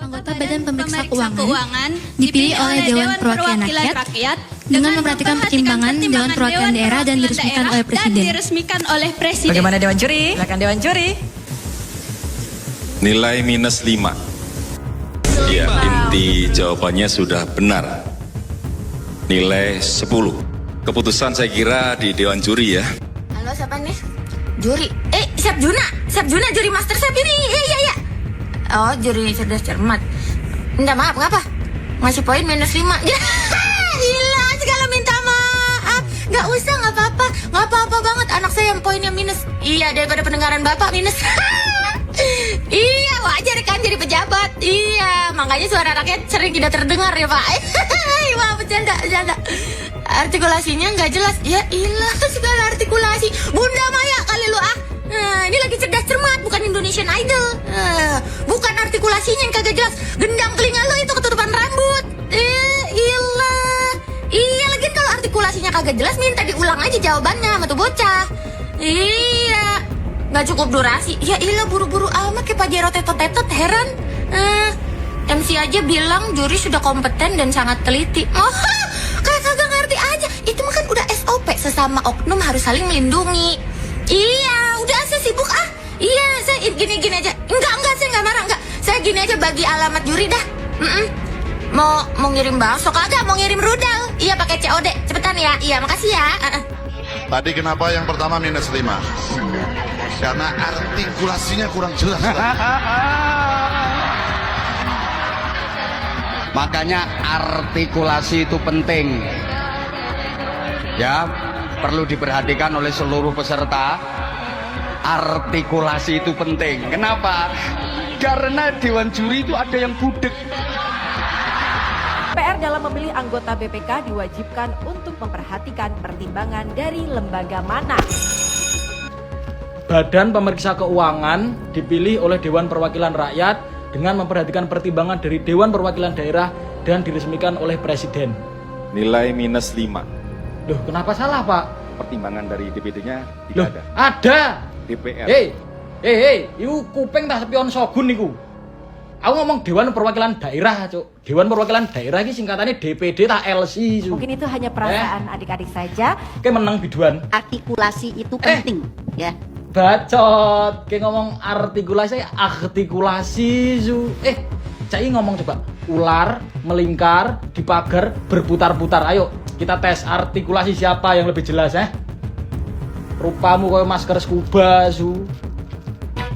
Anggota Badan Pemeriksa Keuangan dipilih oleh Dewan Perwakilan Rakyat dengan memperhatikan pertimbangan Dewan Perwakilan Daerah dan diresmikan oleh Presiden. Bagaimana Dewan Juri? Silakan Dewan Juri. Nilai -5. Ya, inti jawabannya sudah benar. Nilai 10. Keputusan saya kira di Dewan Juri ya. Halo, siapa nih? Juri. Chef Juna juri master chef ini. Iya. Oh, juri cerdas cermat. Minta maaf, ngapa? Ngasih poin -5. Gila, segala minta maaf. Gak usah, gak apa-apa. Gak apa-apa banget, anak saya yang poinnya minus. Iya, daripada pendengaran bapak minus. Iya, wajar kan jadi pejabat. Iya, makanya suara rakyat sering tidak terdengar ya Pak. Wah, bercanda. Artikulasinya nggak jelas. Ya ilah, segala artikulasi. Bunda Maya kali lu ah. Nah, ini lagi cerdas cermat, bukan Indonesian Idol. Bukan artikulasinya yang kagak jelas. Gendang telinga lu itu ketutupan rambut. Ilah. Iya, lagi kalau artikulasinya kagak jelas minta diulang aja jawabannya sama tuh bocah. Iya. Nggak cukup durasi. Ya ilah, buru-buru amat kayak Pak Jero tetot-tetot, heran. MC aja bilang juri sudah kompeten dan sangat teliti. Oh, kayak kagak ngerti aja. Itu mah kan udah SOP, sesama oknum harus saling melindungi. Iya, udah saya sibuk ah. Iya, saya gini aja. Enggak, saya nggak marah, enggak. Saya gini aja bagi alamat juri dah. Mau ngirim bakso kagak? Mau ngirim rudal? Iya, pakai COD. Cepetan ya. Iya, makasih ya. Tadi kenapa yang pertama -5? Karena artikulasinya kurang jelas. Makanya artikulasi itu penting. Ya, perlu diperhatikan oleh seluruh peserta. Artikulasi itu penting. Kenapa? Karena Dewan Juri itu ada yang budek. PR dalam memilih anggota BPK diwajibkan untuk memperhatikan pertimbangan dari lembaga mana. Badan Pemeriksa Keuangan dipilih oleh Dewan Perwakilan Rakyat dengan memperhatikan pertimbangan dari Dewan Perwakilan Daerah dan diresmikan oleh Presiden. Nilai -5. Loh, kenapa salah Pak? Pertimbangan dari DPD-nya Loh, tidak ada. ada. DPR. Iku kuping tak sepion sogun niku. Aku ngomong Dewan Perwakilan Daerah, Cuk. Dewan Perwakilan Daerah ini singkatannya DPD tak LC, Cuk. Mungkin itu hanya perasaan adik-adik saja. Kayak menang biduan. Artikulasi itu penting, ya. Bacot, kayak ngomong artikulasi, Zu. Cai ngomong coba, ular, melingkar, dipagar, berputar-putar. Ayo, kita tes artikulasi siapa yang lebih jelas, Rupamu kayak masker scuba, Zu.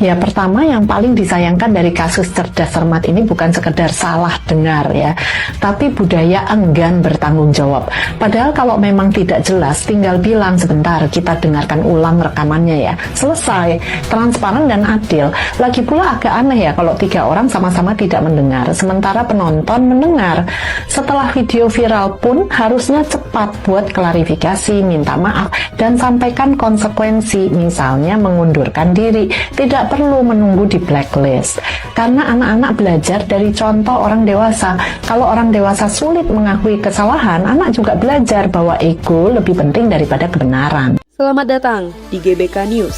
Ya, pertama yang paling disayangkan dari kasus cerdas cermat ini bukan sekedar salah dengar ya, tapi budaya enggan bertanggung jawab. Padahal kalau memang tidak jelas, tinggal bilang sebentar, kita dengarkan ulang rekamannya ya. Selesai, transparan dan adil. Lagi pula agak aneh ya kalau 3 orang sama-sama tidak mendengar, sementara penonton mendengar. Setelah video viral pun harusnya cepat buat klarifikasi, minta maaf, dan sampaikan konsekuensi, misalnya mengundurkan diri. Tidak perlu menunggu di blacklist, karena anak-anak belajar dari contoh orang dewasa. Kalau orang dewasa sulit mengakui kesalahan, anak juga belajar bahwa ego lebih penting daripada kebenaran. Selamat datang di GBK News,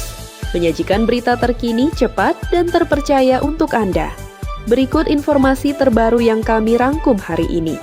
menyajikan berita terkini, cepat, dan terpercaya untuk Anda. Berikut informasi terbaru yang kami rangkum hari ini.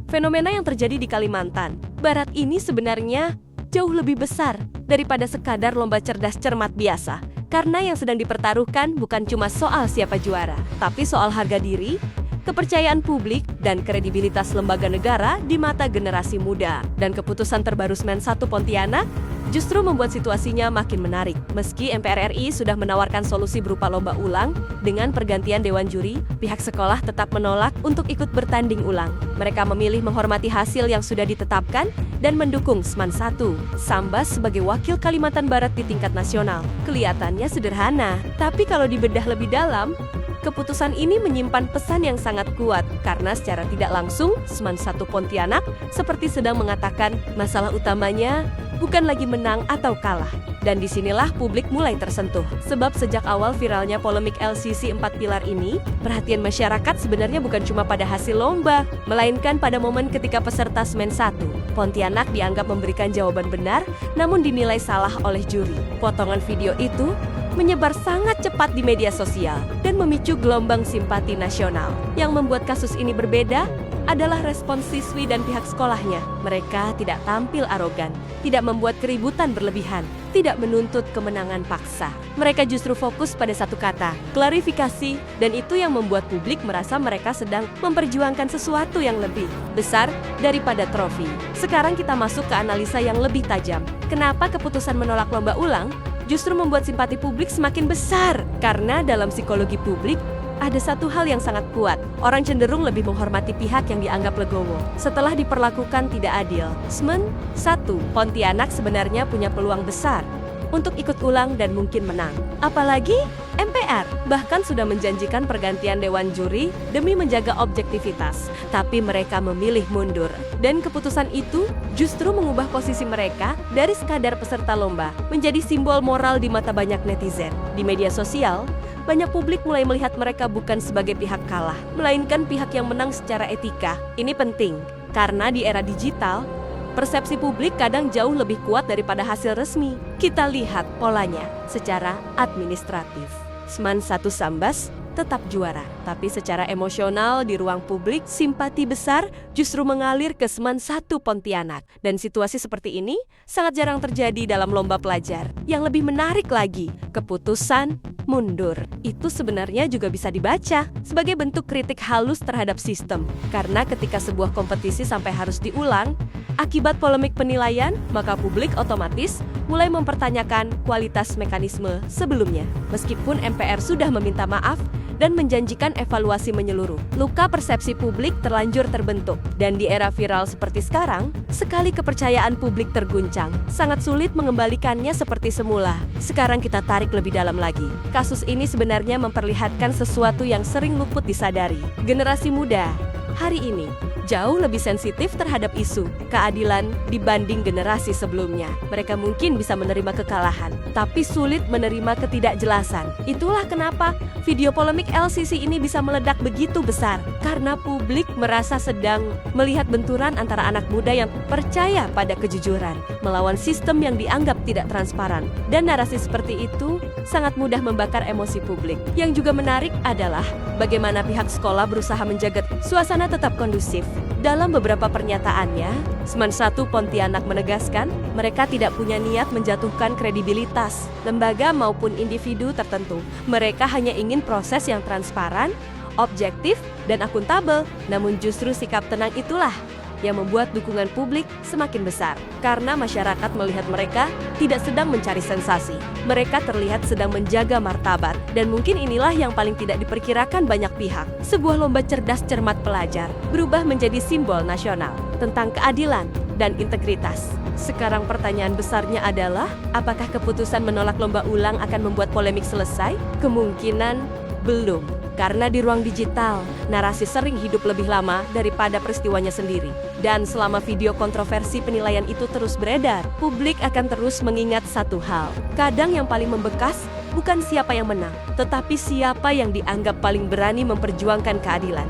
Fenomena yang terjadi di Kalimantan Barat ini sebenarnya jauh lebih besar daripada sekadar lomba cerdas cermat biasa. Karena yang sedang dipertaruhkan bukan cuma soal siapa juara, tapi soal harga diri, kepercayaan publik, dan kredibilitas lembaga negara di mata generasi muda. Dan keputusan terbaru Semen 1 Pontianak justru membuat situasinya makin menarik. Meski MPR RI sudah menawarkan solusi berupa lomba ulang, dengan pergantian Dewan Juri, pihak sekolah tetap menolak untuk ikut bertanding ulang. Mereka memilih menghormati hasil yang sudah ditetapkan dan mendukung Semen 1, Sambas sebagai wakil Kalimantan Barat di tingkat nasional. Kelihatannya sederhana, tapi kalau dibedah lebih dalam, keputusan ini menyimpan pesan yang sangat kuat karena secara tidak langsung Semen 1 Pontianak seperti sedang mengatakan masalah utamanya bukan lagi menang atau kalah. Dan disinilah publik mulai tersentuh. Sebab sejak awal viralnya polemik LCC 4 pilar ini, perhatian masyarakat sebenarnya bukan cuma pada hasil lomba, melainkan pada momen ketika peserta Semen 1, Pontianak dianggap memberikan jawaban benar, namun dinilai salah oleh juri. Potongan video itu menyebar sangat cepat di media sosial dan memicu gelombang simpati nasional. Yang membuat kasus ini berbeda adalah respons siswi dan pihak sekolahnya. Mereka tidak tampil arogan, tidak membuat keributan berlebihan, tidak menuntut kemenangan paksa. Mereka justru fokus pada satu kata, klarifikasi, dan itu yang membuat publik merasa mereka sedang memperjuangkan sesuatu yang lebih besar daripada trofi. Sekarang kita masuk ke analisa yang lebih tajam. Kenapa keputusan menolak lomba ulang justru membuat simpati publik semakin besar? Karena dalam psikologi publik, ada satu hal yang sangat kuat. Orang cenderung lebih menghormati pihak yang dianggap legowo setelah diperlakukan tidak adil. Semen, 1. Pontianak sebenarnya punya peluang besar untuk ikut ulang dan mungkin menang. Apalagi MPR bahkan sudah menjanjikan pergantian dewan juri demi menjaga objektivitas. Tapi mereka memilih mundur. Dan keputusan itu justru mengubah posisi mereka dari sekadar peserta lomba menjadi simbol moral di mata banyak netizen. Di media sosial, banyak publik mulai melihat mereka bukan sebagai pihak kalah, melainkan pihak yang menang secara etika. Ini penting, karena di era digital, persepsi publik kadang jauh lebih kuat daripada hasil resmi. Kita lihat polanya secara administratif. Seman 1 Sambas tetap juara, tapi secara emosional di ruang publik, simpati besar justru mengalir ke Seman 1 Pontianak. Dan situasi seperti ini sangat jarang terjadi dalam lomba pelajar. Yang lebih menarik lagi, keputusan mundur itu sebenarnya juga bisa dibaca sebagai bentuk kritik halus terhadap sistem. Karena ketika sebuah kompetisi sampai harus diulang, akibat polemik penilaian, maka publik otomatis mulai mempertanyakan kualitas mekanisme sebelumnya. Meskipun MPR sudah meminta maaf dan menjanjikan evaluasi menyeluruh, luka persepsi publik terlanjur terbentuk. Dan di era viral seperti sekarang, sekali kepercayaan publik terguncang, sangat sulit mengembalikannya seperti semula. Sekarang kita tarik lebih dalam lagi. Kasus ini sebenarnya memperlihatkan sesuatu yang sering luput disadari. Generasi muda hari ini jauh lebih sensitif terhadap isu keadilan dibanding generasi sebelumnya. Mereka mungkin bisa menerima kekalahan, tapi sulit menerima ketidakjelasan. Itulah kenapa video polemik LCC ini bisa meledak begitu besar. Karena publik merasa sedang melihat benturan antara anak muda yang percaya pada kejujuran melawan sistem yang dianggap tidak transparan. Dan narasi seperti itu sangat mudah membakar emosi publik. Yang juga menarik adalah bagaimana pihak sekolah berusaha menjaga suasana tetap kondusif. Dalam beberapa pernyataannya, Seman 1 Pontianak menegaskan mereka tidak punya niat menjatuhkan kredibilitas lembaga maupun individu tertentu. Mereka hanya ingin proses yang transparan, objektif, dan akuntabel. Namun justru sikap tenang itulah yang membuat dukungan publik semakin besar. Karena masyarakat melihat mereka tidak sedang mencari sensasi. Mereka terlihat sedang menjaga martabat. Dan mungkin inilah yang paling tidak diperkirakan banyak pihak. Sebuah lomba cerdas cermat pelajar berubah menjadi simbol nasional tentang keadilan dan integritas. Sekarang pertanyaan besarnya adalah, apakah keputusan menolak lomba ulang akan membuat polemik selesai? Kemungkinan belum. Karena di ruang digital, narasi sering hidup lebih lama daripada peristiwanya sendiri. Dan selama video kontroversi penilaian itu terus beredar, publik akan terus mengingat satu hal. Kadang yang paling membekas bukan siapa yang menang, tetapi siapa yang dianggap paling berani memperjuangkan keadilan.